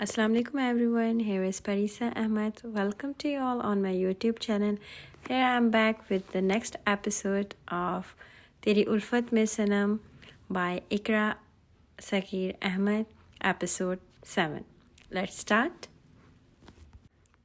Assalamu alaikum everyone, here is Parisa Ahmed. Welcome to you all on my YouTube channel. Here I am back with the next episode of Teri Ulfat Mein Sanam by Ikra Sakir Ahmed, episode 7. Let's start.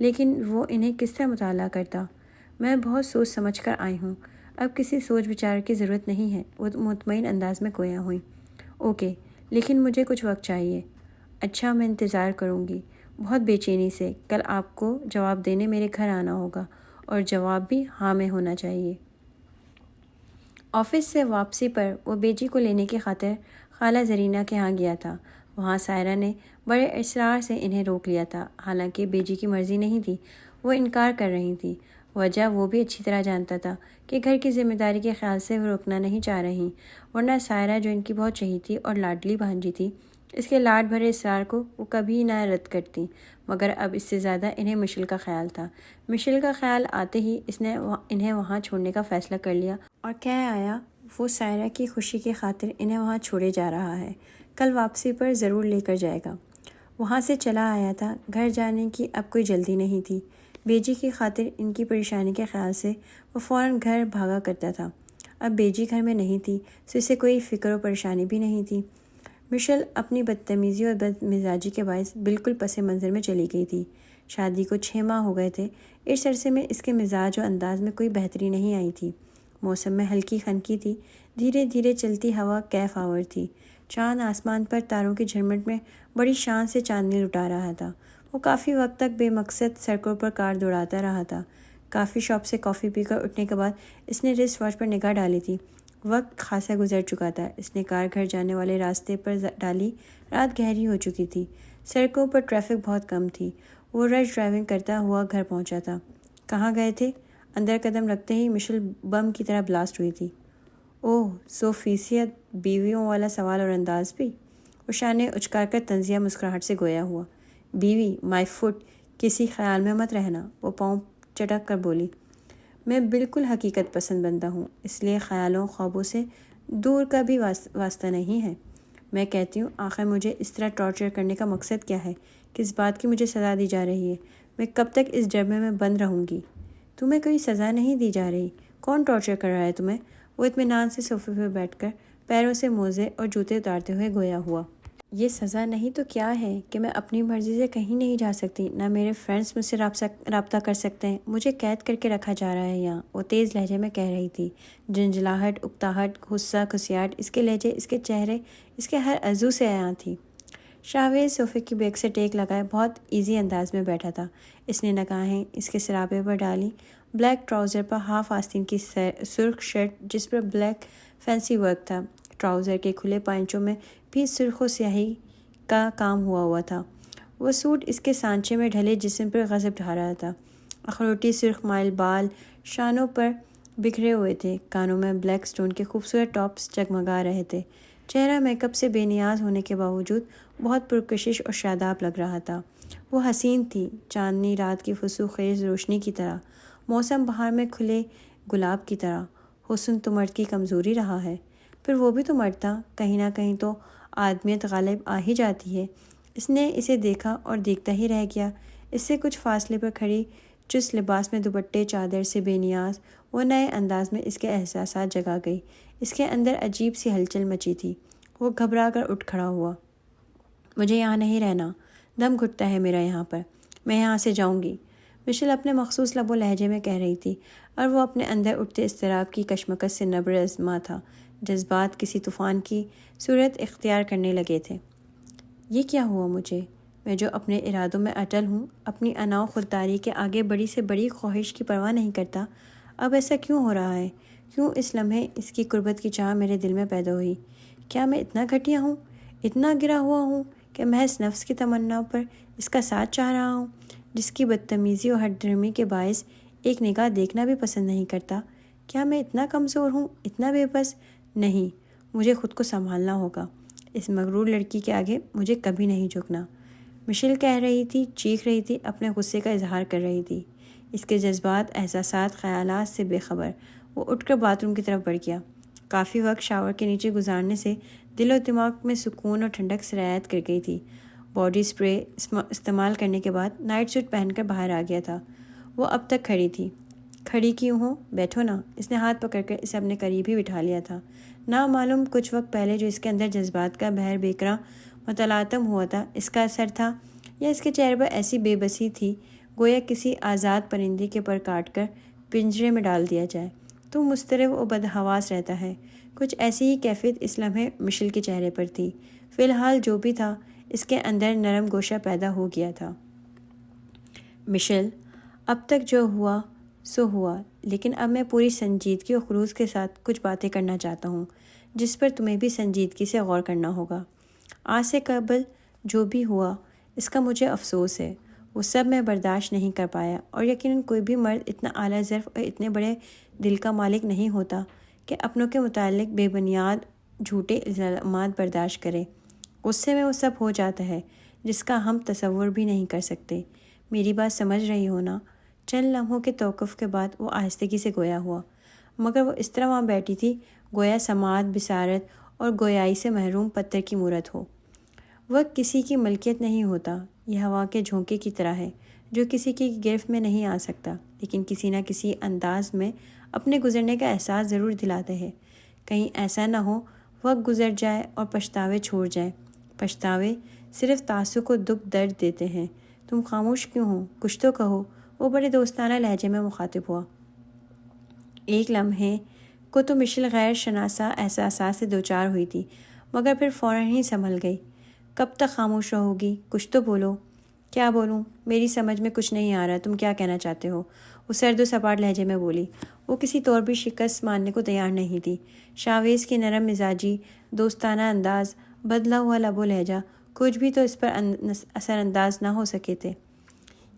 لیکن وہ انہیں کس طرح مطالعہ کرتا؟ میں بہت سوچ سمجھ کر آئی ہوں، اب کسی سوچ بچار کی ضرورت نہیں ہے، وہ مطمئن انداز میں گویا ہوئی۔ اوکے، لیکن مجھے کچھ وقت چاہیے۔ اچھا، میں انتظار کروں گی، بہت بے چینی سے۔ کل آپ کو جواب دینے میرے گھر آنا ہوگا، اور جواب بھی ہاں میں ہونا چاہیے۔ آفس سے واپسی پر وہ بیجی کو لینے کی خاطر خالہ زرینہ کے ہاں گیا تھا۔ وہاں سائرہ نے بڑے اصرار سے انہیں روک لیا تھا، حالانکہ بیجی کی مرضی نہیں تھی، وہ انکار کر رہی تھی۔ وجہ وہ بھی اچھی طرح جانتا تھا کہ گھر کی ذمہ داری کے خیال سے وہ رکنا نہیں چاہ رہی، ورنہ سائرہ جو ان کی بہت چہیتی اور لاڈلی بھانجی تھی، اس کے لاڈ بھرے اصرار کو وہ کبھی نہ رد کرتی۔ مگر اب اس سے زیادہ انہیں مشل کا خیال تھا۔ مشل کا خیال آتے ہی اس نے انہیں وہاں چھوڑنے کا فیصلہ کر لیا اور کہہ آیا وہ سائرہ کی خوشی کی خاطر انہیں وہاں چھوڑے جا رہا ہے، کل واپسی پر ضرور لے کر جائے گا۔ وہاں سے چلا آیا تھا، گھر جانے کی اب کوئی جلدی نہیں تھی۔ بیجی کی خاطر ان کی پریشانی کے خیال سے وہ فوراً گھر بھاگا کرتا تھا۔ اب بیجی گھر میں نہیں تھی تو اسے کوئی فکر و پریشانی بھی نہیں تھی۔ مشل اپنی بدتمیزی اور بد مزاجی کے باعث بالکل پس منظر میں چلی گئی تھی۔ شادی کو 6 ماہ ہو گئے تھے، اس عرصے میں اس کے مزاج و انداز میں کوئی بہتری نہیں آئی تھی۔ موسم میں ہلکی خنکی تھی، دھیرے دھیرے چلتی ہوا کیف آور تھی۔ چاند آسمان پر تاروں کی جھرمٹ میں بڑی شان سے چاندنی لٹا رہا تھا۔ وہ کافی وقت تک بے مقصد سڑکوں پر کار دوڑاتا رہا تھا۔ کافی شاپ سے کافی پی کر اٹھنے کے بعد اس نے رسٹ واچ پر نگاہ ڈالی تھی۔ وقت خاصا گزر چکا تھا۔ اس نے کار گھر جانے والے راستے پر ڈالی، رات گہری ہو چکی تھی، سڑکوں پر ٹریفک بہت کم تھی۔ وہ رش ڈرائیونگ کرتا ہوا گھر پہنچا تھا۔ کہاں گئے تھے؟ اندر قدم رکھتے ہی مشل بم کی طرح بلاسٹ ہوئی تھی۔ اوہ، 100% بیویوں والا سوال اور انداز بھی؟ وہ شانے اچکار کر طنزیہ مسکراہٹ سے گویا ہوا۔ بیوی، مائی فٹ، کسی خیال میں مت رہنا، وہ پاؤں چٹک کر بولی۔ میں بالکل حقیقت پسند بندہ ہوں، اس لیے خیالوں خوابوں سے دور کا بھی واسطہ نہیں ہے۔ میں کہتی ہوں، آخر مجھے اس طرح ٹارچر کرنے کا مقصد کیا ہے؟ کس بات کی مجھے سزا دی جا رہی ہے؟ میں کب تک اس ڈرمے میں بند رہوں گی؟ تمہیں کوئی سزا نہیں دی جا رہی۔ کون ٹارچر کر رہا ہے تمہیں؟ وہ اطمینان سے صوفے پہ بیٹھ کر پیروں سے موزے اور جوتے اتارتے ہوئے گویا ہوا۔ یہ سزا نہیں تو کیا ہے کہ میں اپنی مرضی سے کہیں نہیں جا سکتی، نہ میرے فرینڈس مجھ سے رابطہ کر سکتے ہیں، مجھے قید کر کے رکھا جا رہا ہے یہاں، وہ تیز لہجے میں کہہ رہی تھی۔ جھنجھلاہٹ، اکتاہٹ، غصہ، کھسیاٹ، اس کے لہجے، اس کے چہرے، اس کے ہر عضو سے عیاں تھی۔ شاویز صوفے کی بیک سے ٹیک لگائے بہت ایزی انداز میں بیٹھا تھا۔ اس نے نگاہیں اس کے سراپے پر ڈالی، بلیک ٹراؤزر پر ہاف آستین کی سرخ شرٹ جس پر بلیک فینسی ورک تھا، ٹراؤزر کے کھلے پائنچوں میں بھی سرخ و سیاہی کا کام ہوا تھا۔ وہ سوٹ اس کے سانچے میں ڈھلے جسم پر غضب ڈھا رہا تھا۔ اخروٹی سرخ مائل بال شانوں پر بکھرے ہوئے تھے، کانوں میں بلیک سٹون کے خوبصورت ٹاپس جگمگا رہے تھے۔ چہرہ میک اپ سے بے نیاز ہونے کے باوجود بہت پرکشش اور شاداب لگ رہا تھا۔ وہ حسین تھی، چاندنی رات کی فسوس خیز روشنی کی طرح، موسم بہار میں کھلے گلاب کی طرح۔ حسن تو مرد کی کمزوری رہا ہے، پھر وہ بھی تو مرد تھا، کہیں نہ کہیں تو آدمیت غالب آ ہی جاتی ہے۔ اس نے اسے دیکھا اور دیکھتا ہی رہ گیا۔ اس سے کچھ فاصلے پر کھڑی، چست لباس میں دوپٹے چادر سے بے نیاز، وہ نئے انداز میں اس کے احساسات جگا گئی۔ اس کے اندر عجیب سی ہلچل مچی تھی۔ وہ گھبرا کر اٹھ کھڑا ہوا۔ مجھے یہاں نہیں رہنا، دم گھٹتا ہے میرا یہاں پر، میں یہاں سے جاؤں گی، مشل اپنے مخصوص لب و لہجے میں کہہ رہی تھی، اور وہ اپنے اندر اٹھتے اضطراب کی کشمکش سے نبر ازما تھا۔ جذبات کسی طوفان کی صورت اختیار کرنے لگے تھے۔ یہ کیا ہوا مجھے؟ میں جو اپنے ارادوں میں اٹل ہوں، اپنی انا و خودداری کے آگے بڑی سے بڑی خواہش کی پرواہ نہیں کرتا، اب ایسا کیوں ہو رہا ہے؟ کیوں اس لمحے اس کی قربت کی چاہ میرے دل میں پیدا ہوئی؟ کیا میں اتنا گھٹیا ہوں، اتنا گرا ہوا ہوں کہ محض نفس کی تمنا پر اس کا ساتھ چاہ رہا ہوں، جس کی بدتمیزی اور ہٹ دھرمی کے باعث ایک نگاہ دیکھنا بھی پسند نہیں کرتا؟ کیا میں اتنا کمزور ہوں، اتنا بے بس؟ نہیں، مجھے خود کو سنبھالنا ہوگا، اس مغرور لڑکی کے آگے مجھے کبھی نہیں جھکنا۔ مشل کہہ رہی تھی، چیخ رہی تھی، اپنے غصے کا اظہار کر رہی تھی، اس کے جذبات، احساسات، خیالات سے بے خبر۔ وہ اٹھ کر باتھ روم کی طرف بڑھ گیا۔ کافی وقت شاور کے نیچے گزارنے سے دل و دماغ میں سکون اور ٹھنڈک سرایت کر گئی تھی۔ باڈی سپرے استعمال کرنے کے بعد نائٹ سوٹ پہن کر باہر آ گیا تھا۔ وہ اب تک کھڑی تھی۔ کھڑی کیوں ہو؟ بیٹھو نا، اس نے ہاتھ پکڑ کر اسے اپنے قریب ہی بٹھا لیا تھا۔ نامعلوم کچھ وقت پہلے جو اس کے اندر جذبات کا بحر بیکراں متلاطم ہوا تھا، اس کا اثر تھا، یا اس کے چہرے پر ایسی بے بسی تھی گویا کسی آزاد پرندے کے پر کاٹ کر پنجرے میں ڈال دیا جائے۔ تو مضطرب و بدحواس رہتا ہے۔ کچھ ایسی ہی کیفیت اس لمحے مشل کے چہرے پر تھی۔ فی الحال جو بھی تھا اس کے اندر نرم گوشہ پیدا ہو گیا تھا۔ مشل، اب تک جو ہوا سو ہوا، لیکن اب میں پوری سنجیدگی اور خلوص کے ساتھ کچھ باتیں کرنا چاہتا ہوں جس پر تمہیں بھی سنجیدگی سے غور کرنا ہوگا۔ آج سے قبل جو بھی ہوا اس کا مجھے افسوس ہے، وہ سب میں برداشت نہیں کر پایا، اور یقیناً کوئی بھی مرد اتنا اعلیٰ ظرف اور اتنے بڑے دل کا مالک نہیں ہوتا کہ اپنوں کے متعلق بے بنیاد جھوٹے الزامات برداشت کرے۔ غصے میں وہ سب ہو جاتا ہے جس کا ہم تصور بھی نہیں کر سکتے۔ میری بات سمجھ رہی ہو نا؟ چند لمحوں کے توقف کے بعد وہ آہستگی سے گویا ہوا، مگر وہ اس طرح وہاں بیٹھی تھی گویا سماعت، بصارت اور گویائی سے محروم پتھر کی مورت ہو۔ وقت کسی کی ملکیت نہیں ہوتا، یہ ہوا کے جھونکے کی طرح ہے جو کسی کی گرفت میں نہیں آ سکتا، لیکن کسی نہ کسی انداز میں اپنے گزرنے کا احساس ضرور دلاتا ہے۔ کہیں ایسا نہ ہو وقت گزر جائے اور پچھتاوے چھوڑ جائیں۔ پچھتاوے صرف تعصب کو دکھ درد دیتے ہیں۔ تم خاموش کیوں ہو؟ کچھ تو کہو، وہ بڑے دوستانہ لہجے میں مخاطب ہوا۔ ایک لمحے کو تو مشل غیر شناسا احساسات سے دوچار ہوئی تھی، مگر پھر فوراً ہی سنبھل گئی۔ کب تک خاموش رہو گی؟ کچھ تو بولو۔ کیا بولوں؟ میری سمجھ میں کچھ نہیں آ رہا، تم کیا کہنا چاہتے ہو؟ وہ سرد و سپاٹ لہجے میں بولی۔ وہ کسی طور بھی شکست ماننے کو تیار نہیں تھی۔ شاویز کی نرم مزاجی، دوستانہ انداز، بدلا ہوا لب و لہجہ، کچھ بھی تو اس پر اثر انداز نہ ہو سکے تھے۔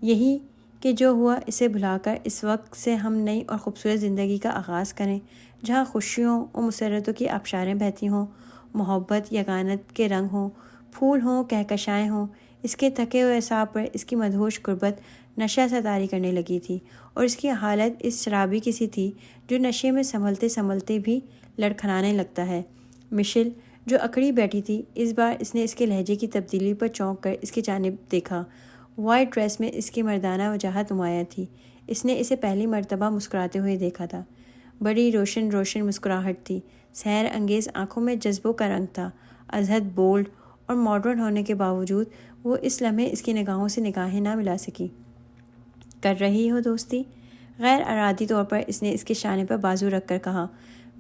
یہی کہ جو ہوا اسے بھلا کر اس وقت سے ہم نئی اور خوبصورت زندگی کا آغاز کریں، جہاں خوشیوں اور مسرتوں کی آبشاریں بہتی ہوں، محبت یگانت کے رنگ ہوں، پھول ہوں، کہکشائیں ہوں۔ اس کے تھکے ہوئے اعصاب پر اس کی مدہوش قربت نشہ سے طاری کرنے لگی تھی، اور اس کی حالت اس شرابی کی سی تھی جو نشے میں سنبھلتے سنبھلتے بھی لڑکھڑانے لگتا ہے۔ مشل جو اکڑی بیٹھی تھی، اس بار اس نے اس کے لہجے کی تبدیلی پر چونک کر اس کی جانب دیکھا۔ وائٹ ڈریس میں اس کی مردانہ وجاہت نمایاں تھی۔ اس نے اسے پہلی مرتبہ مسکراتے ہوئے دیکھا تھا۔ بڑی روشن روشن مسکراہٹ تھی، سحر انگیز آنکھوں میں جذبوں کا رنگ تھا۔ ازحد بولڈ اور ماڈرن ہونے کے باوجود وہ اس لمحے اس کی نگاہوں سے نگاہیں نہ ملا سکی۔ کر رہی ہو دوستی؟ غیر ارادی طور پر اس نے اس کے شانے پر بازو رکھ کر کہا۔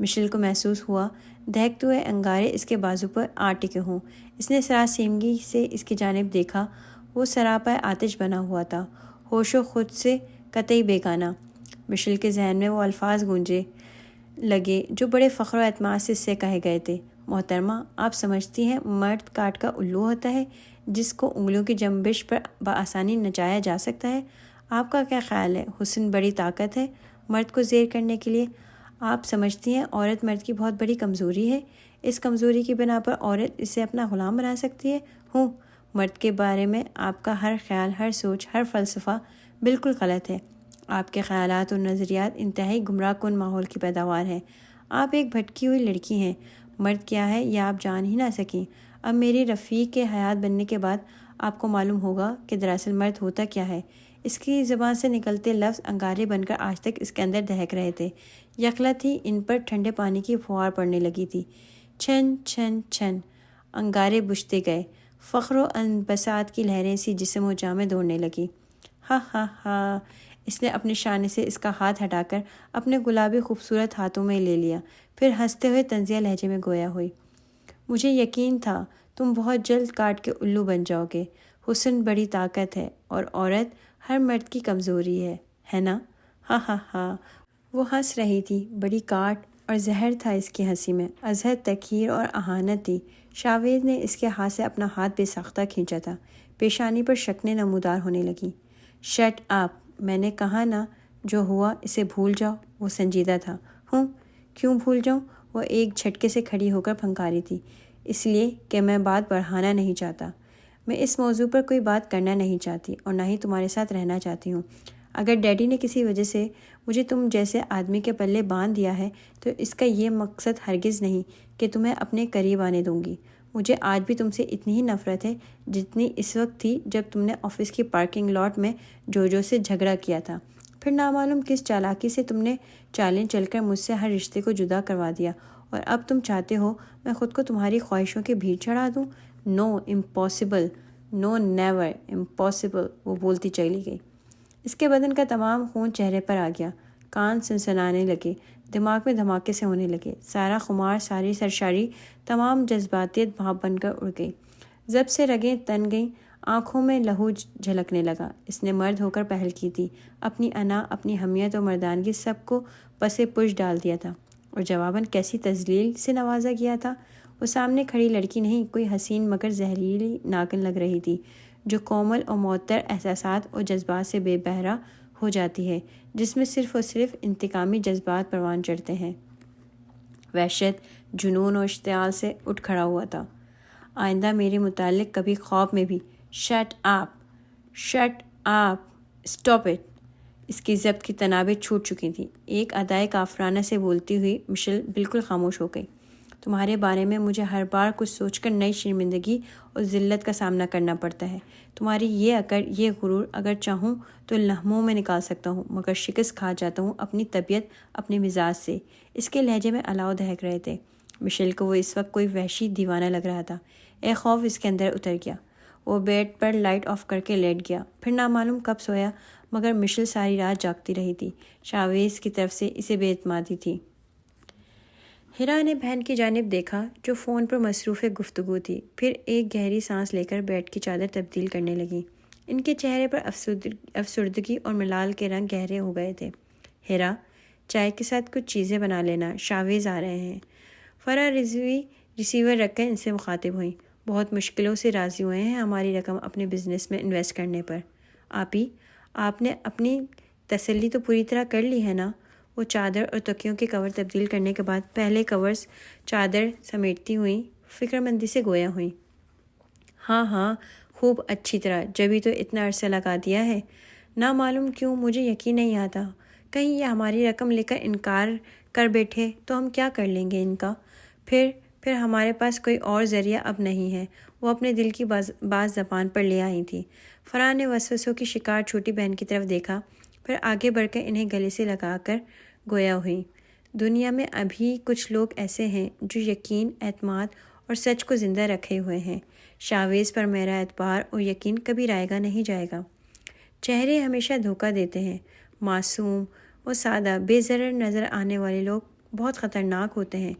مشل کو محسوس ہوا دہکتے ہوئے انگارے اس کے بازو پر آ ٹکے ہوں۔ اس نے سراسیمگی سے اس کی جانب دیکھا۔ وہ سراپا آتش بنا ہوا تھا، ہوش و خود سے قطعی بیگانہ۔ مشل کے ذہن میں وہ الفاظ گونجے لگے جو بڑے فخر و اعتماد سے اس سے کہے گئے تھے۔ محترمہ، آپ سمجھتی ہیں مرد کاٹ کا الو ہوتا ہے جس کو انگلیوں کی جنبش پر بآسانی نچایا جا سکتا ہے؟ آپ کا کیا خیال ہے حسن بڑی طاقت ہے مرد کو زیر کرنے کے لیے؟ آپ سمجھتی ہیں عورت مرد کی بہت بڑی کمزوری ہے؟ اس کمزوری کی بنا پر عورت اسے اپنا غلام بنا سکتی ہے؟ مرد کے بارے میں آپ کا ہر خیال، ہر سوچ، ہر فلسفہ بالکل غلط ہے۔ آپ کے خیالات اور نظریات انتہائی گمراہ کن ماحول کی پیداوار ہیں۔ آپ ایک بھٹکی ہوئی لڑکی ہیں۔ مرد کیا ہے یہ آپ جان ہی نہ سکیں۔ اب میری رفیق کے حیات بننے کے بعد آپ کو معلوم ہوگا کہ دراصل مرد ہوتا کیا ہے۔ اس کی زبان سے نکلتے لفظ انگارے بن کر آج تک اس کے اندر دہک رہے تھے۔ یکلت ہی ان پر ٹھنڈے پانی کی فوار پڑنے لگی تھی۔ چھن چھن چھن انگارے بجھتے گئے۔ فخر و انبساط کی لہریں سی جسم و جاں میں دوڑنے لگی۔ ہا ہا ہا، اس نے اپنے شانے سے اس کا ہاتھ ہٹا کر اپنے گلابی خوبصورت ہاتھوں میں لے لیا، پھر ہنستے ہوئے طنزیہ لہجے میں گویا ہوئی۔ مجھے یقین تھا تم بہت جلد کاٹ کے الو بن جاؤ گے۔ حسن بڑی طاقت ہے اور عورت ہر مرد کی کمزوری ہے نا؟ ہا ہا ہا۔ وہ ہنس رہی تھی، بڑی کاٹ اور زہر تھا اس کی ہنسی میں، ازحد تکھیر اور اہانت تھی۔ شاویز نے اس کے ہاتھ سے اپنا ہاتھ بے ساختہ کھینچا تھا۔ پیشانی پر شکنیں نمودار ہونے لگیں۔ شٹ اپ، میں نے کہا نا جو ہوا اسے بھول جاؤ۔ وہ سنجیدہ تھا۔ کیوں بھول جاؤں؟ وہ ایک جھٹکے سے کھڑی ہو کر پھنکاری تھی۔ اس لیے کہ میں بات بڑھانا نہیں چاہتا۔ میں اس موضوع پر کوئی بات کرنا نہیں چاہتی اور نہ ہی تمہارے ساتھ رہنا چاہتی ہوں۔ اگر ڈیڈی نے کسی وجہ سے مجھے تم جیسے آدمی کے پلے باندھ دیا ہے تو اس کا یہ مقصد ہرگز نہیں کہ تمہیں اپنے قریب آنے دوں گی۔ مجھے آج بھی تم سے اتنی ہی نفرت ہے جتنی اس وقت تھی جب تم نے آفس کی پارکنگ لاٹ میں جوجو سے جھگڑا کیا تھا۔ پھر نامعلوم کس چالاکی سے تم نے چالیں چل کر مجھ سے ہر رشتے کو جدا کروا دیا، اور اب تم چاہتے ہو میں خود کو تمہاری خواہشوں کے بھیڑ چڑھا دوں؟ نو، امپاسبل، نو نیور، امپاسبل، وہ بولتی چلی گئی۔ اس کے بدن کا تمام خون چہرے پر آ گیا، کان سنسنانے لگے، دماغ میں دھماکے سے ہونے لگے، سارا خمار، ساری سرشاری، تمام جذباتیت بھاپ بن کر اڑ گئی، ضب سے رگیں تن گئیں، آنکھوں میں لہو جھلکنے لگا۔ اس نے مرد ہو کر پہل کی تھی، اپنی انا، اپنی حمیت اور مردانگی سب کو پسِ پش ڈال دیا تھا، اور جواباً کیسی تذلیل سے نوازا گیا تھا۔ وہ سامنے کھڑی لڑکی نہیں، کوئی حسین مگر زہریلی ناگن لگ رہی تھی، جو کومل اور معطر احساسات اور جذبات سے بے بہرا ہو جاتی ہے، جس میں صرف اور صرف انتقامی جذبات پروان چڑھتے ہیں۔ وحشت، جنون اور اشتعال سے اٹھ کھڑا ہوا تھا۔ آئندہ میرے متعلق کبھی خواب میں بھی شٹ آپ، اسٹاپ اٹ۔ اس کی ضبط کی تنابیں چھوٹ چکی تھیں۔ ایک ادائے کافرانہ سے بولتی ہوئی مشل بالکل خاموش ہو گئی۔ تمہارے بارے میں مجھے ہر بار کچھ سوچ کر نئی شرمندگی اور ذلت کا سامنا کرنا پڑتا ہے۔ تمہاری یہ اکڑ، یہ غرور، اگر چاہوں تو لمحوں میں نکال سکتا ہوں، مگر شکست کھا جاتا ہوں اپنی طبیعت، اپنے مزاج سے۔ اس کے لہجے میں الاؤ دہک رہے تھے۔ مشل کو وہ اس وقت کوئی وحشی دیوانہ لگ رہا تھا۔ ایک خوف اس کے اندر اتر گیا۔ وہ بیڈ پر لائٹ آف کر کے لیٹ گیا، پھر نامعلوم کب سویا، مگر مشل ساری رات جاگتی رہی تھی۔ شاویز کی طرف سے اسے بے اعتمادی تھی۔ ہیرا نے بہن کی جانب دیکھا جو فون پر مصروف گفتگو تھی، پھر ایک گہری سانس لے کر بیڈ کی چادر تبدیل کرنے لگی۔ ان کے چہرے پر افسردگی اور ملال کے رنگ گہرے ہو گئے تھے۔ ہیرا، چائے کے ساتھ کچھ چیزیں بنا لینا، شاویز آ رہے ہیں۔ فرا ریسیور رکھ کر ان سے مخاطب ہوئیں۔ بہت مشکلوں سے راضی ہوئے ہیں ہماری رقم اپنے بزنس میں انویسٹ کرنے پر۔ آپی، آپ نے اپنی تسلی تو پوری طرح کر لی ہے نا؟ وہ چادر اور تکیوں کے کور تبدیل کرنے کے بعد پہلے کورز چادر سمیٹتی ہوئیں فکر مندی سے گویا ہوئیں۔ ہاں، خوب اچھی طرح، جبھی تو اتنا عرصہ لگا دیا ہے۔ نہ معلوم کیوں مجھے یقین نہیں آتا، کہیں یہ ہماری رقم لے کر انکار کر بیٹھے تو ہم کیا کر لیں گے ان کا؟ پھر ہمارے پاس کوئی اور ذریعہ اب نہیں ہے۔ وہ اپنے دل کی بات زبان پر لے آئی تھی۔ فرح نے وسوسوں کی شکار چھوٹی بہن کی طرف دیکھا، پھر آگے بڑھ کر انہیں گلے سے لگا کر گویا ہوئی۔ دنیا میں ابھی کچھ لوگ ایسے ہیں جو یقین، اعتماد اور سچ کو زندہ رکھے ہوئے ہیں۔ شاویز پر میرا اعتبار اور یقین کبھی رائے گا نہیں جائے گا۔ چہرے ہمیشہ دھوکہ دیتے ہیں۔ معصوم اور سادہ، بے ضرر نظر آنے والے لوگ بہت خطرناک ہوتے ہیں۔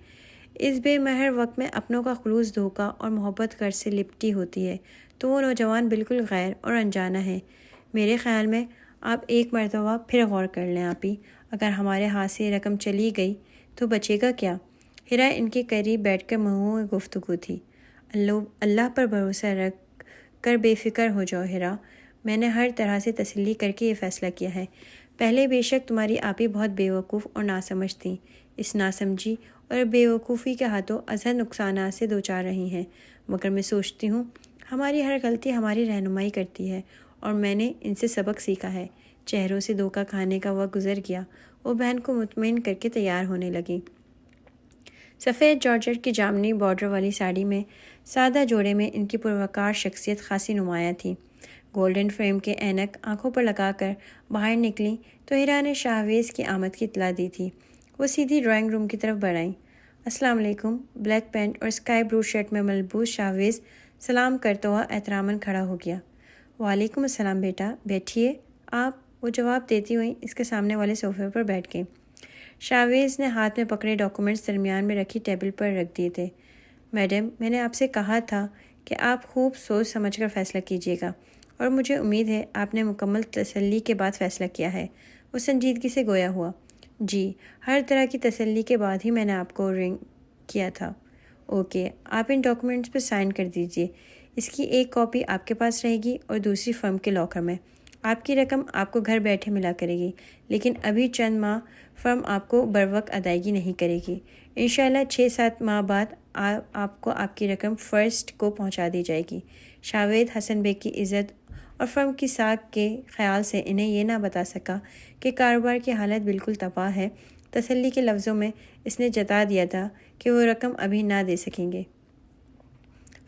اس بے مہر وقت میں اپنوں کا خلوص دھوکہ اور محبت غرض سے لپٹی ہوتی ہے تو وہ نوجوان بالکل غیر اور انجانہ ہے۔ میرے خیال میں آپ ایک مرتبہ پھر غور کر لیں آپی، اگر ہمارے ہاتھ سے یہ رقم چلی گئی تو بچے گا کیا؟ ہیرا ان کے قریب بیٹھ کر منہوم گفتگو تھی۔ اللہ پر بھروسہ رکھ کر بے فکر ہو جاؤ ہیرا، میں نے ہر طرح سے تسلی کر کے یہ فیصلہ کیا ہے۔ پہلے بے شک تمہاری آپی بہت بیوقوف اور ناسمجھ تھیں، اس ناسمجھی اور بیوقوفی کے ہاتھوں ازحد نقصانات سے دوچار رہی ہیں، مگر میں سوچتی ہوں ہماری ہر غلطی ہماری رہنمائی کرتی ہے اور میں نے ان سے سبق سیکھا ہے۔ چہروں سے دھوکہ کھانے کا وقت گزر گیا۔ وہ بہن کو مطمئن کر کے تیار ہونے لگی۔ سفید جارجٹ کی جامنی بارڈر والی ساڑی میں سادہ جوڑے میں ان کی پروقار شخصیت خاصی نمایاں تھی۔ گولڈن فریم کے اینک آنکھوں پر لگا کر باہر نکلیں تو ہیرا نے شاویز کی آمد کی اطلاع دی تھی۔ وہ سیدھی ڈرائنگ روم کی طرف بڑھ آئیں۔ السلام علیکم۔ بلیک پینٹ اور اسکائی بلو شرٹ میں ملبوس شاویز سلام کرتا ہوا احتراماً کھڑا ہو گیا۔ وعلیکم السلام بیٹا، بیٹھیے آپ، وہ جواب دیتی ہوئی اس کے سامنے والے صوفے پر بیٹھ گئی۔ شاویز نے ہاتھ میں پکڑے ڈاکومنٹس درمیان میں رکھی ٹیبل پر رکھ دیے تھے۔ میڈم، میں نے آپ سے کہا تھا کہ آپ خوب سوچ سمجھ کر فیصلہ کیجیے گا، اور مجھے امید ہے آپ نے مکمل تسلی کے بعد فیصلہ کیا ہے۔ وہ سنجیدگی سے گویا ہوا۔ جی، ہر طرح کی تسلی کے بعد ہی میں نے آپ کو رنگ کیا تھا۔ اوکے، آپ ان ڈاکومنٹس پر سائن کر دیجیے۔ اس کی ایک کاپی آپ کے پاس رہے گی اور دوسری فرم کے لاکر میں۔ آپ کی رقم آپ کو گھر بیٹھے ملا کرے گی، لیکن ابھی چند ماہ فرم آپ کو بروقت ادائیگی نہیں کرے گی۔ انشاءاللہ 6-7 ماہ بعد آپ کو آپ کی رقم فرسٹ کو پہنچا دی جائے گی۔ شاوید حسن بیگ کی عزت اور فرم کی ساکھ کے خیال سے انہیں یہ نہ بتا سکا کہ کاروبار کی حالت بالکل تباہ ہے۔ تسلی کے لفظوں میں اس نے جتا دیا تھا کہ وہ رقم ابھی نہ دے سکیں گے۔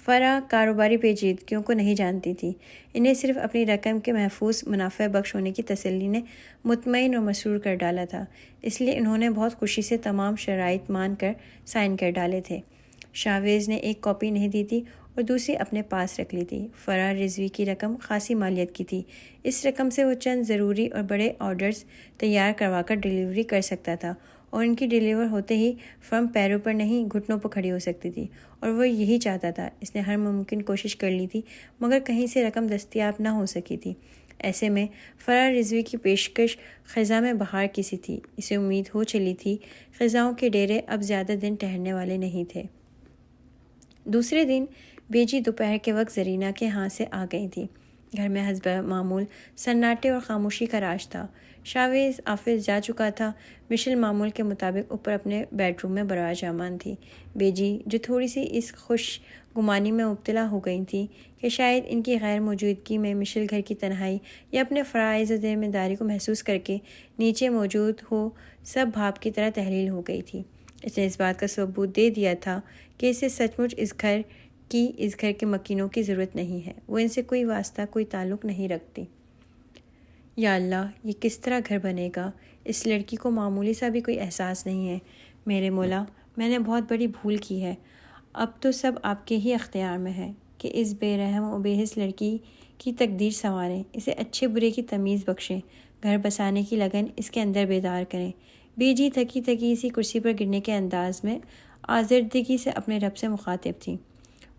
فرح کاروباری پیچیدگیوں کو نہیں جانتی تھی، انہیں صرف اپنی رقم کے محفوظ منافع بخش ہونے کی تسلی نے مطمئن اور مسرور کر ڈالا تھا، اس لیے انہوں نے بہت خوشی سے تمام شرائط مان کر سائن کر ڈالے تھے۔ شاویز نے ایک کاپی نہیں دی تھی اور دوسری اپنے پاس رکھ لی تھی۔ فرار رضوی کی رقم خاصی مالیت کی تھی۔ اس رقم سے وہ چند ضروری اور بڑے آرڈرز تیار کروا کر ڈیلیوری کر سکتا تھا، اور ان کی ڈیلیور ہوتے ہی فرم پیروں پر نہیں گھٹنوں پر کھڑی ہو سکتی تھی، اور وہ یہی چاہتا تھا۔ اس نے ہر ممکن کوشش کر لی تھی، مگر کہیں سے رقم دستیاب نہ ہو سکی تھی۔ ایسے میں فرار رضوی کی پیشکش خزاں میں بہار کی سی تھی۔ اسے امید ہو چلی تھی خزاؤں کے ڈیرے اب زیادہ دن ٹھہرنے والے نہیں تھے۔ دوسرے دن بیجی دوپہر کے وقت زرینہ کے ہاں سے آ گئی تھی۔ گھر میں حسب معمول سناٹے اور خاموشی کا راج تھا۔ شاویز آفس جا چکا تھا۔ مشل معمول کے مطابق اوپر اپنے بیڈ روم میں براجمان تھی۔ بیجی جو تھوڑی سی اس خوش گمانی میں مبتلا ہو گئی تھی کہ شاید ان کی غیر موجودگی میں مشل گھر کی تنہائی یا اپنے فرائض و ذمہ داری کو محسوس کر کے نیچے موجود ہو، سب بھاپ کی طرح تحلیل ہو گئی تھی۔ اس نے اس بات کا ثبوت دے دیا تھا کہ اسے سچ مچ اس گھر کے مکینوں کی ضرورت نہیں ہے۔ وہ ان سے کوئی واسطہ، کوئی تعلق نہیں رکھتی۔ یا اللہ، یہ کس طرح گھر بنے گا؟ اس لڑکی کو معمولی سا بھی کوئی احساس نہیں ہے۔ میرے مولا، میں نے بہت بڑی بھول کی ہے۔ اب تو سب آپ کے ہی اختیار میں ہے کہ اس بے رحم و بے حس لڑکی کی تقدیر سنواریں، اسے اچھے برے کی تمیز بخشیں، گھر بسانے کی لگن اس کے اندر بیدار کریں۔ بیجی تھکی تھکی اسی کرسی پر گرنے کے انداز میں آزردگی سے اپنے رب سے مخاطب تھی۔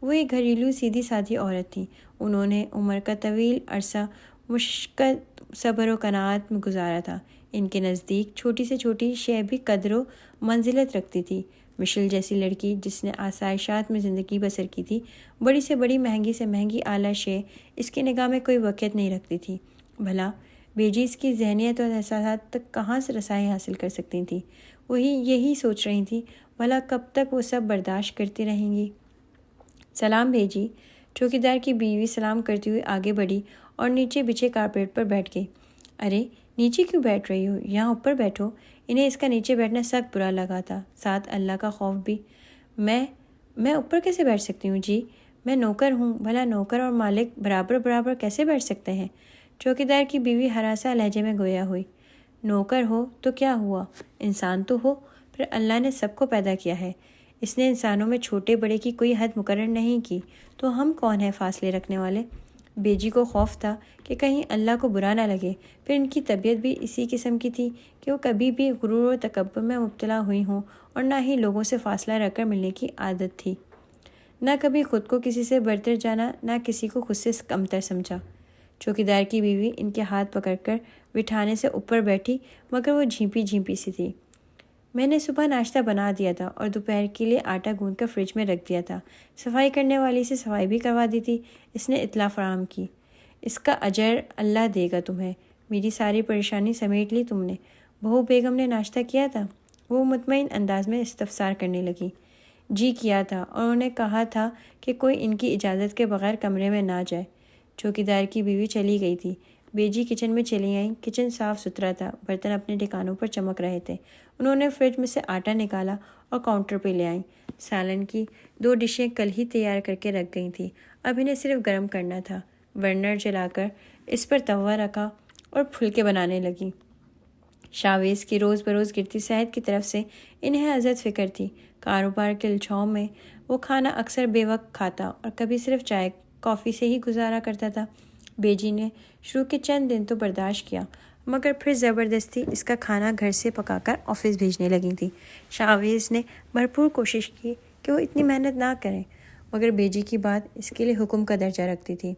وہ ایک گھریلو سیدھی سادھی عورت تھی۔ انہوں نے عمر کا طویل عرصہ مشقت، صبر و قناعت میں گزارا تھا۔ ان کے نزدیک چھوٹی سے چھوٹی شے بھی قدر و منزلت رکھتی تھی۔ مشل جیسی لڑکی جس نے آسائشات میں زندگی بسر کی تھی، بڑی سے بڑی، مہنگی سے مہنگی اعلیٰ شے اس کی نگاہ میں کوئی وقعت نہیں رکھتی تھی۔ بھلا بیجی اس کی ذہنیت اور احساسات تک کہاں سے رسائی حاصل کر سکتی تھی؟ وہی یہی سوچ رہی تھی، بھلا کب تک وہ سب برداشت کرتی رہیں گی؟ سلام بیجی، چوکیدار کی بیوی سلام کرتی ہوئی آگے بڑھی اور نیچے بچھے کارپیٹ پر بیٹھ گئی۔ ارے نیچے کیوں بیٹھ رہی ہو؟ یہاں اوپر بیٹھو۔ انہیں اس کا نیچے بیٹھنا سخت برا لگا تھا، ساتھ اللہ کا خوف بھی۔ میں اوپر کیسے بیٹھ سکتی ہوں جی؟ میں نوکر ہوں، بھلا نوکر اور مالک برابر کیسے بیٹھ سکتے ہیں؟ چوکیدار کی بیوی ہراسا لہجے میں گویا ہوئی۔ نوکر ہو تو کیا ہوا، انسان تو ہو، پھر اللہ نے سب کو پیدا کیا ہے۔ اس نے انسانوں میں چھوٹے بڑے کی کوئی حد مقرر نہیں کی، تو ہم کون ہیں فاصلے رکھنے والے؟ بیجی کو خوف تھا کہ کہیں اللہ کو برا نہ لگے۔ پھر ان کی طبیعت بھی اسی قسم کی تھی کہ وہ کبھی بھی غرور و تکبر میں مبتلا ہوئی ہوں، اور نہ ہی لوگوں سے فاصلہ رکھ کر ملنے کی عادت تھی۔ نہ کبھی خود کو کسی سے برتر جانا، نہ کسی کو خود سے کمتر سمجھا۔ چوکیدار کی بیوی ان کے ہاتھ پکڑ کر بٹھانے سے اوپر بیٹھی، مگر وہ جھیپی سی تھی۔ میں نے صبح ناشتہ بنا دیا تھا اور دوپہر کے لیے آٹا گوندھ کر فریج میں رکھ دیا تھا۔ صفائی کرنے والی سے صفائی بھی کروا دی تھی، اس نے اطلاع فراہم کی۔ اس کا اجر اللہ دے گا تمہیں، میری ساری پریشانی سمیٹ لی تم نے۔ بہو بیگم نے ناشتہ کیا تھا؟ وہ مطمئن انداز میں استفسار کرنے لگی۔ جی کیا تھا، اور انہوں نے کہا تھا کہ کوئی ان کی اجازت کے بغیر کمرے میں نہ جائے۔ چوکیدار کی بیوی چلی گئی تھی۔ بیجی کچن میں چلی آئیں۔ کچن صاف ستھرا تھا، برتن اپنے ٹھکانوں پر چمک رہے تھے۔ انہوں نے فریج میں سے آٹا نکالا اور کاؤنٹر پہ لے آئیں۔ سالن کی 2 ڈشیں کل ہی تیار کر کے رکھ گئی تھیں، اب انہیں صرف گرم کرنا تھا۔ برنر جلا کر اس پر توا رکھا اور پھلکے بنانے لگی۔ شاویز کی روز بروز گرتی صحت کی طرف سے انہیں ازت فکر تھی۔ کاروبار کے الجھاؤ میں وہ کھانا اکثر بے وقت کھاتا اور کبھی صرف چائے کافی سے ہی گزارا کرتا تھا۔ بیجی نے شروع کے چند دن تو برداشت کیا، مگر پھر زبردستی اس کا کھانا گھر سے پکا کر آفس بھیجنے لگی تھی۔ شاویز نے بھرپور کوشش کی کہ وہ اتنی محنت نہ کریں، مگر بیجی کی بات اس کے لیے حکم کا درجہ رکھتی تھی۔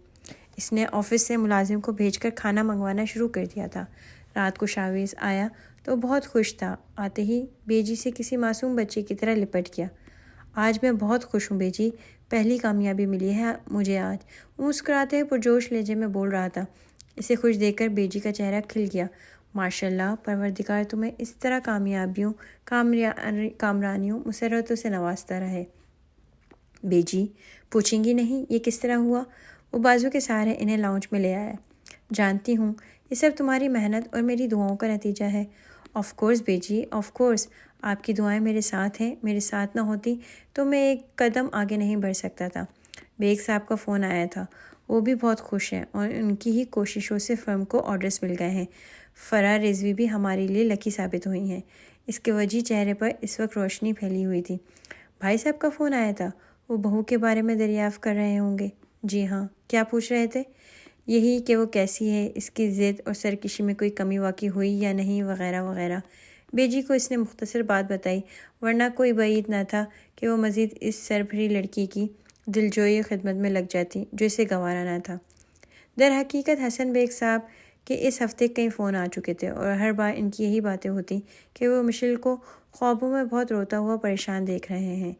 اس نے آفس سے ملازم کو بھیج کر کھانا منگوانا شروع کر دیا تھا۔ رات کو شاویز آیا تو بہت خوش تھا۔ آتے ہی بیجی سے کسی معصوم بچے کی طرح لپٹ گیا۔ آج میں بہت خوش ہوں بیجی، پہلی کامیابی ملی ہے مجھے آج، وہ مسکراتے ہوئے پرجوش لہجے میں بول رہا تھا۔ اسے خوش دیکھ کر بیجی کا چہرہ کھل گیا۔ ماشاءاللہ، پروردگار تمہیں اس طرح کامیابیوں، کامرانیوں، مسرتوں سے نوازتا رہے۔ بیجی پوچھیں گی نہیں یہ کس طرح ہوا؟ وہ بازو کے سہارے انہیں لاؤنج میں لے آیا۔ جانتی ہوں یہ سب تمہاری محنت اور میری دعاؤں کا نتیجہ ہے۔ آف کورس بیجی، آف کورس، آپ کی دعائیں میرے ساتھ ہیں، میرے ساتھ نہ ہوتی تو میں ایک قدم آگے نہیں بڑھ سکتا تھا۔ بیگ صاحب کا فون آیا تھا، وہ بھی بہت خوش ہیں اور ان کی ہی کوششوں سے فرم کو آرڈرز مل گئے ہیں۔ فرار رضوی بھی ہمارے لیے لکی ثابت ہوئی ہیں۔ اس کے وجہ چہرے پر اس وقت روشنی پھیلی ہوئی تھی۔ بھائی صاحب کا فون آیا تھا؟ وہ بہو کے بارے میں دریافت کر رہے ہوں گے۔ جی ہاں، کیا پوچھ رہے تھے؟ یہی کہ وہ کیسی ہے، اس کی ضد اور سرکشی میں کوئی کمی واقع ہوئی یا نہیں، وغیرہ وغیرہ۔ بیجی کو اس نے مختصر بات بتائی، ورنہ کوئی بعید نہ تھا کہ وہ مزید اس سربھری لڑکی کی دلجوئی خدمت میں لگ جاتی جو اسے گوارا نہ تھا۔ در حقیقت حسن بیگ صاحب کے اس ہفتے کئی فون آ چکے تھے اور ہر بار ان کی یہی باتیں ہوتی کہ وہ مشل کو خوابوں میں بہت روتا ہوا پریشان دیکھ رہے ہیں۔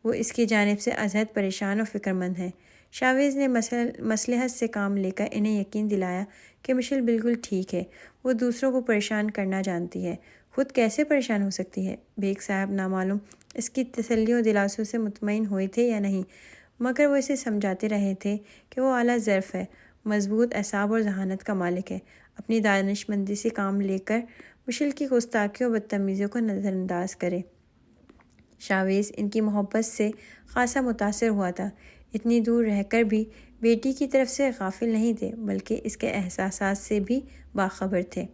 وہ اس کی جانب سے ازحد پریشان اور فکر مند ہیں۔ شاویز نے مصلحت سے کام لے کر انہیں یقین دلایا کہ مشل بالکل ٹھیک ہے، وہ دوسروں کو پریشان کرنا جانتی ہے، خود کیسے پریشان ہو سکتی ہے۔ بیگ صاحب نامعلوم اس کی تسلی و دلاسوں سے مطمئن ہوئے تھے یا نہیں، مگر وہ اسے سمجھاتے رہے تھے کہ وہ اعلیٰ ظرف ہے، مضبوط اعصاب اور ذہانت کا مالک ہے، اپنی دانش مندی سے کام لے کر مشل کی گستاخیوں و بدتمیزیوں کو نظر انداز کرے۔ شاویز ان کی محبت سے خاصا متاثر ہوا تھا۔ اتنی دور رہ کر بھی بیٹی کی طرف سے غافل نہیں تھے، بلکہ اس کے احساسات سے بھی باخبر تھے۔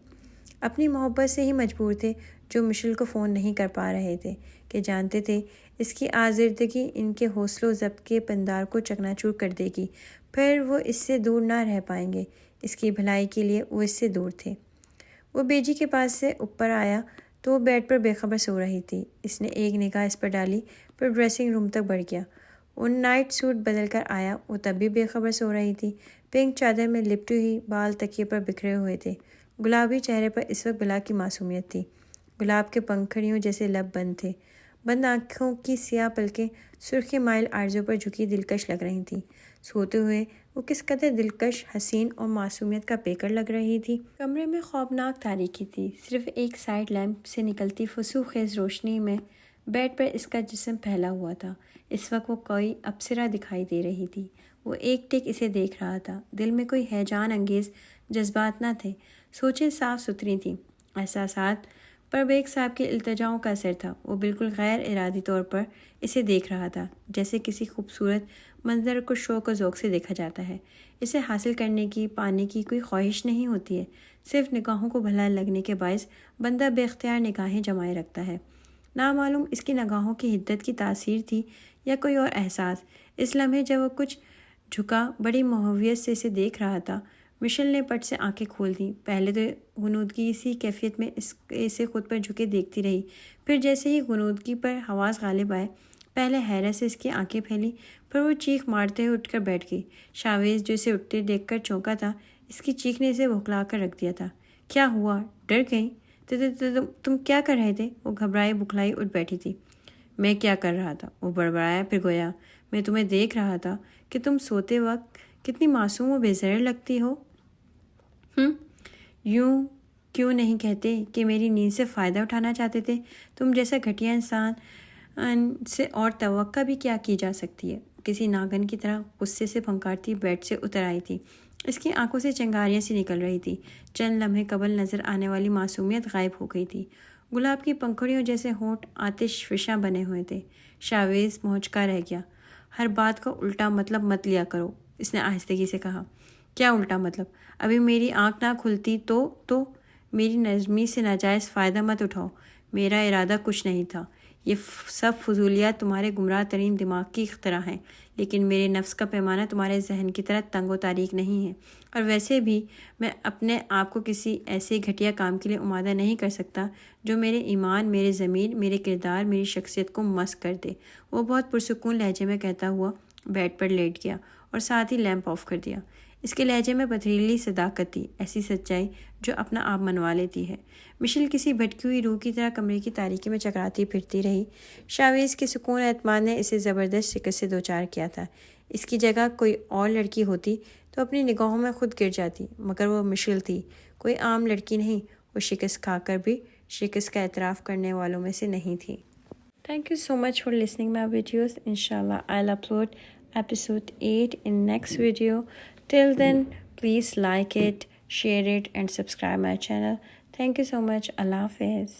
اپنی محبت سے ہی مجبور تھے جو مشل کو فون نہیں کر پا رہے تھے، کہ جانتے تھے اس کی آزردگی ان کے حوصل و ضبط کے پندار کو چکنا چور کر دے گی، پھر وہ اس سے دور نہ رہ پائیں گے۔ اس کی بھلائی کے لیے وہ اس سے دور تھے۔ وہ بیجی کے پاس سے اوپر آیا تو وہ بیڈ پر بے خبر سو رہی تھی۔ اس نے ایک نگاہ اس پر ڈالی، پھر ڈریسنگ روم تک بڑھ گیا۔ وہ نائٹ سوٹ بدل کر آیا، وہ تب بھی بے خبر سو رہی تھی، پنک چادر میں لپٹی ہوئی، بال تکیے پر بکھرے ہوئے تھے۔ گلابی چہرے پر اس وقت بلا کی معصومیت تھی، گلاب کے پنکھڑیوں جیسے لب بند تھے، بند آنکھوں کی سیاہ پلکیں سرخی مائل عارضوں پر جھکی دلکش لگ رہی تھیں۔ سوتے ہوئے وہ کس قدر دلکش، حسین اور معصومیت کا پیکر لگ رہی تھی۔ کمرے میں خوفناک تاریکی تھی، صرف ایک سائڈ لیمپ سے نکلتی فسوس خیز روشنی میں بیڈ پر اس کا جسم پھیلا ہوا تھا۔ اس وقت وہ کوئی اپسرا دکھائی دے رہی تھی۔ وہ ایک ٹک اسے دیکھ رہا تھا، دل میں کوئی ہیجان انگیز جذبات نہ تھے، سوچیں صاف ستھری تھیں، احساسات پر بیگ صاحب کے التجاؤں کا اثر تھا۔ وہ بالکل غیر ارادی طور پر اسے دیکھ رہا تھا، جیسے کسی خوبصورت منظر کو شوق و ذوق سے دیکھا جاتا ہے۔ اسے حاصل کرنے کی، پانے کی کوئی خواہش نہیں ہوتی ہے، صرف نگاہوں کو بھلا لگنے کے باعث بندہ بے اختیار نگاہیں جمائے رکھتا ہے۔ نامعلوم اس کی نگاہوں کی حدت کی تاثیر تھی یا کوئی اور احساس۔ اس لمحے جب وہ کچھ جھکا بڑی محویت سے اسے دیکھ رہا تھا، مشل نے پٹ سے آنکھیں کھول دیں۔ پہلے تو غنودگی سی کیفیت میں اسے خود پر جھکے دیکھتی رہی، پھر جیسے ہی غنودگی پر حواس غالب آئے، پہلے حیرت سے اس کی آنکھیں پھیلی، پھر وہ چیخ مارتے ہوئے اٹھ کر بیٹھ گئی۔ شاویز جو اسے اٹھتے دیکھ کر چونکا تھا، اس کی چیخ نے اسے بھکلا کر رکھ دیا تھا۔ کیا ہوا؟ ڈر گئی؟ تم کیا کر رہے تھے؟ وہ گھبرائی بکھلائی اٹھ بیٹھی تھی۔ میں کیا کر رہا تھا؟ وہ بڑبڑایا، پھر گویا میں تمہیں دیکھ رہا تھا کہ تم سوتے وقت کتنی معصوم و بے ضرر لگتی ہو۔ یوں کیوں نہیں کہتے کہ میری نیند سے فائدہ اٹھانا چاہتے تھے؟ تم جیسا گھٹیا انسان سے اور توقع بھی کیا کی جا سکتی ہے؟ کسی ناگن کی طرح غصے سے پھنکارتی بیڈ سے اتر آئی تھی۔ اس کی آنکھوں سے چنگاریاں سی نکل رہی تھی، چند لمحے قبل نظر آنے والی معصومیت غائب ہو گئی تھی۔ گلاب کی پنکھڑیوں جیسے ہونٹ آتش فشاں بنے ہوئے تھے۔ شاویز مہچکا رہ گیا۔ ہر بات کا الٹا مطلب مت لیا کرو، اس نے آہستگی سے کہا۔ کیا الٹا مطلب؟ ابھی میری آنکھ نہ کھلتی تو میری نرمی سے ناجائز فائدہ مت اٹھاؤ، میرا ارادہ کچھ نہیں تھا، یہ سب فضولیات تمہارے گمراہ ترین دماغ کی اختراع ہیں، لیکن میرے نفس کا پیمانہ تمہارے ذہن کی طرح تنگ و تاریک نہیں ہے، اور ویسے بھی میں اپنے آپ کو کسی ایسے گھٹیا کام کے لیے آمادہ نہیں کر سکتا جو میرے ایمان، میرے ضمیر، میرے کردار، میری شخصیت کو مس کر دے۔ وہ بہت پرسکون لہجے میں کہتا ہوا بیڈ پر لیٹ گیا اور ساتھ ہی لیمپ آف کر دیا۔ اس کے لہجے میں پتھریلی صداقت تھی، ایسی سچائی جو اپنا آپ منوا لیتی ہے۔ مشل کسی بھٹکی ہوئی روح کی طرح کمرے کی تاریکی میں چکراتی پھرتی رہی۔ شاویز کے سکون اعتماد نے اسے زبردست شکست سے دوچار کیا تھا۔ اس کی جگہ کوئی اور لڑکی ہوتی تو اپنی نگاہوں میں خود گر جاتی، مگر وہ مشل تھی، کوئی عام لڑکی نہیں۔ وہ شکست کھا کر بھی شکست کا اعتراف کرنے والوں میں سے نہیں تھی۔ Thank you so much for listening my videos. Inshallah, I'll upload episode 8 in next video. Till then, please like it, share it and subscribe my channel. Thank you so much. Allah Hafiz.